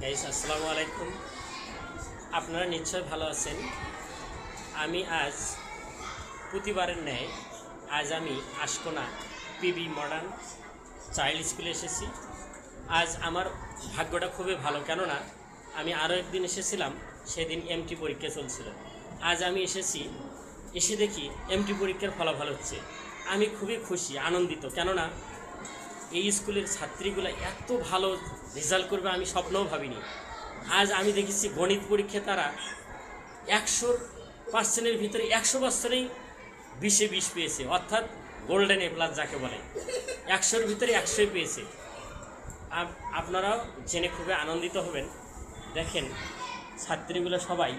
Guys আসসালামু আলাইকুম। আপনারা নিশ্চয় ভালো আছেন। আমি আজ প্রতিবারের ন্যায় আজ আমি আশকোনা পিবি মডার্ন চাইল্ড স্কুলে এসেছি। আজ আমার ভাগ্যটা খুবই ভালো, কেননা আমি আরও একদিন এসেছিলাম, সেদিন এমটি পরীক্ষা চলছিল। আজ আমি এসেছি, এসে দেখি এমটি পরীক্ষার ফলাফল হচ্ছে। আমি খুবই খুশি, আনন্দিত, কেননা এই স্কুলের ছাত্রীগুলো এত ভালো রেজাল্ট করবে আমি স্বপ্নও ভাবিনি। আজ আমি দেখেছি গণিত পরীক্ষায় তারা 100% ভিতরে 100%ই 20-এ 20 পেয়েছে, অর্থাৎ গোল্ডেন এ প্লাস যাকে বলে, 100-র ভিতরে 100ই পেয়েছে। আপনারাও জেনে খুবই আনন্দিত হবেন। দেখেন ছাত্রীগুলো সবাই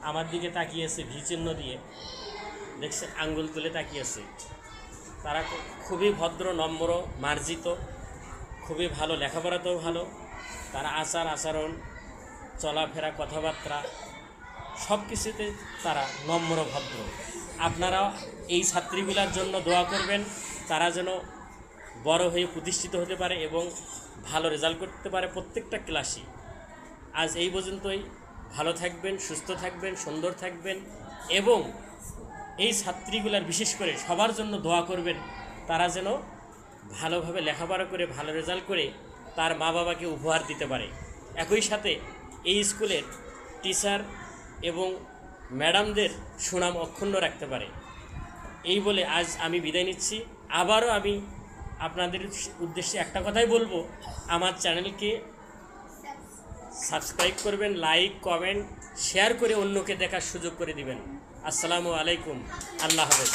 আমার দিকে তাকিয়েছে, ভি চিহ্ন দিয়ে দেখছেন, আঙ্গুল তুলে তাকিয়েছে। তারা খুবই ভদ্র, নম্র, মার্জিত, খুবই ভালো, লেখাপড়াতেও ভালো। তারা আচার আচরণ, চলাফেরা, কথাবার্তা সব কিছুতে তারা নম্র, ভদ্র। আপনারাও এই ছাত্রীগুলোর জন্য দোয়া করবেন, তারা যেন বড় হয়ে প্রতিষ্ঠিত হতে পারে এবং ভালো রেজাল্ট করতে পারে প্রত্যেকটা ক্লাসে। আজ এই পর্যন্তই। ভালো থাকবেন, সুস্থ থাকবেন, সুন্দর থাকবেন এবং এই ছাত্রীগুলার বিশেষ করে সবার জন্য দোয়া করবেন, তারা যেন ভালোভাবে লেখাপড়া করে ভালো রেজাল্ট করে তার মা বাবাকে উপহার দিতে পারে। একই সাথে এই স্কুলের টিচার এবং ম্যাডামদের সুনাম অক্ষুণ্ণ রাখতে পারে। এই বলে আজ আমি বিদায় নিচ্ছি। আবারও আমি আপনাদের উদ্দেশ্যে একটা কথাই বলবো, আমার চ্যানেলকে সাবস্ক্রাইব করবেন, লাইক, কমেন্ট, শেয়ার করে অন্যকে দেখার সুযোগ করে দিবেন। আসসালামু আলাইকুম, আল্লাহ হাফেজ।